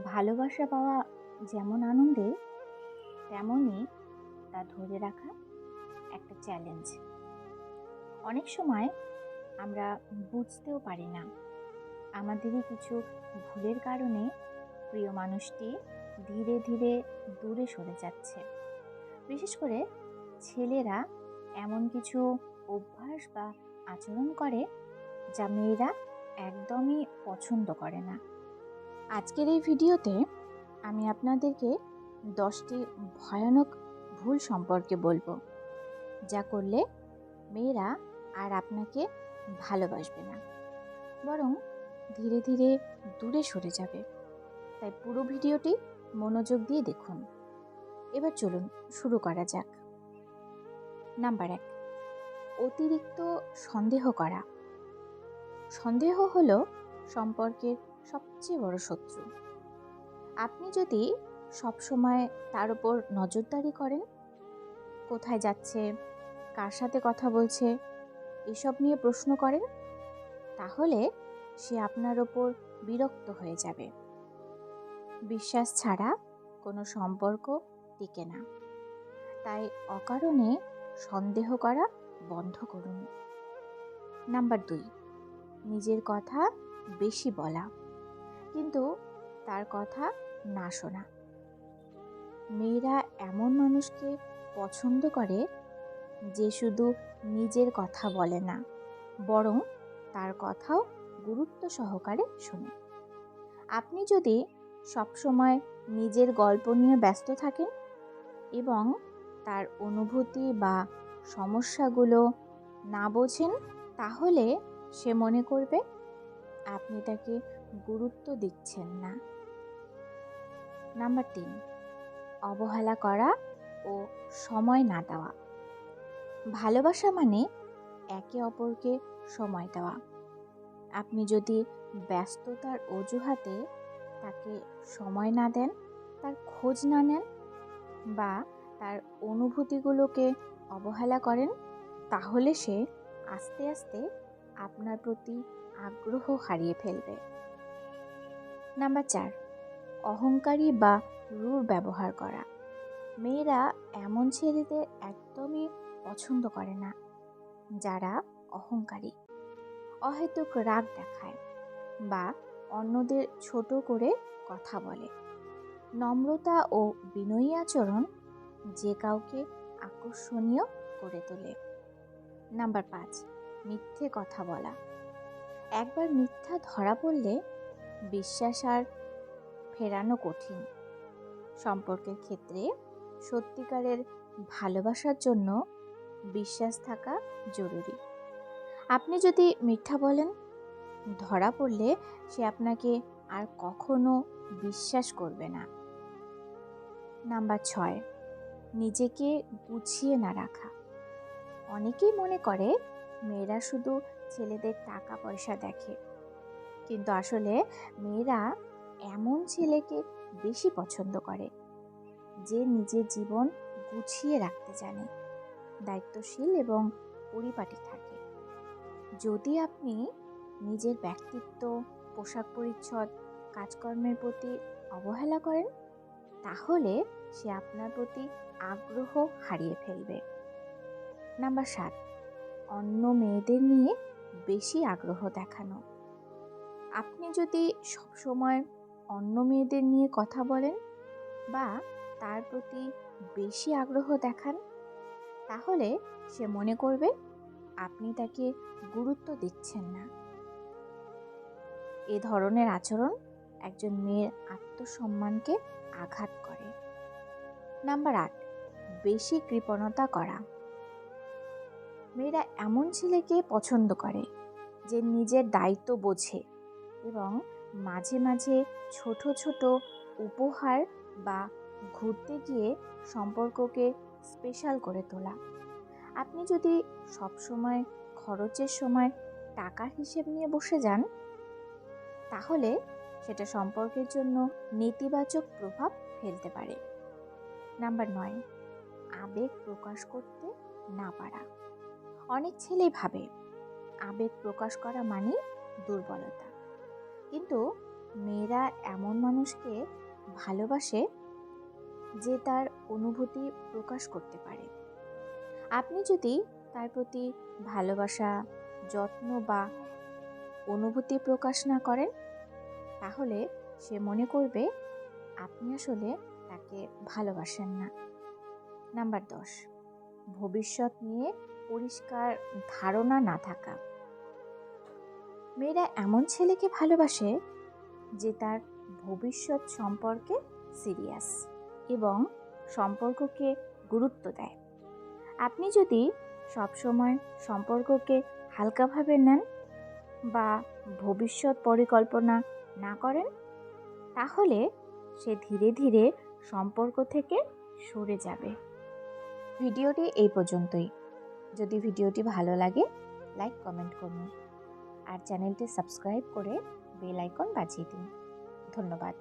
ভালোবাসা পাওয়া যেমন আনন্দের, তেমনই তা ধরে রাখা একটা চ্যালেঞ্জ। অনেক সময় আমরা বুঝতেও পারি না আমাদেরই কিছু ভুলের কারণে প্রিয় মানুষটি ধীরে ধীরে দূরে সরে যাচ্ছে। বিশেষ করে ছেলেরা এমন কিছু অভ্যাস বা আচরণ করে যা মেয়েরা একদমই পছন্দ করে না। আজকের এই ভিডিওতে আমি আপনাদেরকে 10টি ভয়ানক ভুল সম্পর্কে বলবো, যা করলে মেয়েরা আর আপনাকে ভালোবাসবে না, বরং ধীরে ধীরে দূরে সরে যাবে। তাই পুরো ভিডিওটি মনোযোগ দিয়ে দেখুন। এবার চলুন শুরু করা যাক। নাম্বার 1, অতিরিক্ত সন্দেহ করা। সন্দেহ হলো সম্পর্কের সবচেয়ে বড় শত্রু। আপনি যদি সবসময় তার উপর নজরদারি করেন, কোথায় যাচ্ছে, কার সাথে কথা বলছে, এসব নিয়ে প্রশ্ন করেন, তাহলে সে আপনার ওপর বিরক্ত হয়ে যাবে। বিশ্বাস ছাড়া কোনো সম্পর্ক টিকে না। তাই অকারণে সন্দেহ করা বন্ধ করুন। নাম্বার 2, নিজের কথা বেশি বলা কিন্তু তার কথা না শোনা। মেয়েরা এমন মানুষকে পছন্দ করে যে শুধু নিজের কথা বলে না, বরং তার কথাও গুরুত্ব সহকারে শোনে। আপনি যদি সবসময় নিজের গল্প নিয়ে ব্যস্ত থাকেন এবং তার অনুভূতি বা সমস্যাগুলো না বোঝেন, তাহলে সে মনে করবে আপনি তাকে গুরুত্ব দিচ্ছেন না। নাম্বার 3, অবহেলা করা ও সময় না দেওয়া। ভালোবাসা মানে একে অপরকে সময় দেওয়া। আপনি যদি ব্যস্ততার অজুহাতে তাকে সময় না দেন, তার খোঁজ না নেন বা তার অনুভূতিগুলোকে অবহেলা করেন, তাহলে সে আস্তে আস্তে আপনার প্রতি আগ্রহ হারিয়ে ফেলবে। নাম্বার 4, অহংকারী বা রূঢ় ব্যবহার করা। মেয়েরা এমন ছেলেদের একদমই পছন্দ করে না যারা অহংকারী, অহেতুক রাগ দেখায় বা অন্যদের ছোট করে কথা বলে। নম্রতা ও বিনয়ী আচরণ যে কাউকে আকর্ষণীয় করে তোলে। নাম্বার 5, মিথ্যে কথা বলা। একবার মিথ্যা ধরা পড়লে বিশ্বাস আর ফেরানো কঠিন। সম্পর্কের ক্ষেত্রে সত্যিকারের ভালোবাসার জন্য বিশ্বাস থাকা জরুরি। আপনি যদি মিথ্যা বলেন, ধরা পড়লে সে আপনাকে আর কখনো বিশ্বাস করবে না। নাম্বার 6, নিজেকে গুছিয়ে না রাখা। অনেকেই মনে করে মেয়েরা শুধু ছেলেদের টাকা পয়সা দেখে, কিন্তু আসলে মেয়েরা এমন ছেলেকে বেশি পছন্দ করে যে নিজের জীবন গুছিয়ে রাখতে জানে, দায়িত্বশীল এবং পরিপাটি থাকে। যদি আপনি নিজের ব্যক্তিত্ব, পোশাক পরিচ্ছদ, কাজকর্মের প্রতি অবহেলা করেন, তাহলে সে আপনার প্রতি আগ্রহ হারিয়ে ফেলবে। নাম্বার 7, অন্য মেয়েদের নিয়ে বেশি আগ্রহ দেখানো। আপনি যদি সবসময় অন্য মেয়েদের নিয়ে কথা বলেন বা তার প্রতি বেশি আগ্রহ দেখান, তাহলে সে মনে করবে আপনি তাকে গুরুত্ব দিচ্ছেন না। এ ধরনের আচরণ একজন মেয়ের আত্মসম্মানকে আঘাত করে। নাম্বার 8, বেশি কৃপণতা করা। মেয়েরা এমন ছেলেকে পছন্দ করে যে নিজের দায়িত্ব বোঝে এবং মাঝে মাঝে ছোট ছোট উপহার বা ঘুরতে গিয়ে সম্পর্ককে স্পেশাল করে তোলা। আপনি যদি সবসময় খরচের সময় টাকার হিসেব নিয়ে বসে যান, তাহলে সেটা সম্পর্কের জন্য নেতিবাচক প্রভাব ফেলতে পারে। নাম্বার 9, আবেগ প্রকাশ করতে না পারা। অনেক ছেলেই ভাবে আবেগ প্রকাশ করা মানে দুর্বলতা, কিন্তু মেয়েরা এমন মানুষকে ভালোবাসে যে তার অনুভূতি প্রকাশ করতে পারে। আপনি যদি তার প্রতি ভালোবাসা, যত্ন বা অনুভূতি প্রকাশ না করেন, তাহলে সে মনে করবে আপনি আসলে তাকে ভালোবাসেন না। নাম্বার 10, ভবিষ্যৎ নিয়ে পরিষ্কার ধারণা না থাকা। মেয়েরা এমন ছেলেকে ভালোবাসে যে তার ভবিষ্যৎ সম্পর্কে সিরিয়াস এবং সম্পর্ককে গুরুত্ব দেয়। আপনি যদি সবসময় সম্পর্ককে হালকাভাবে নেন বা ভবিষ্যৎ পরিকল্পনা না করেন, তাহলে সে ধীরে ধীরে সম্পর্ক থেকে সরে যাবে। ভিডিওটি এই পর্যন্তই। যদি ভিডিওটি ভালো লাগে, লাইক কমেন্ট করুন আর চ্যানেলটি সাবস্ক্রাইব করে বেল আইকন বাজিয়ে দিন। ধন্যবাদ।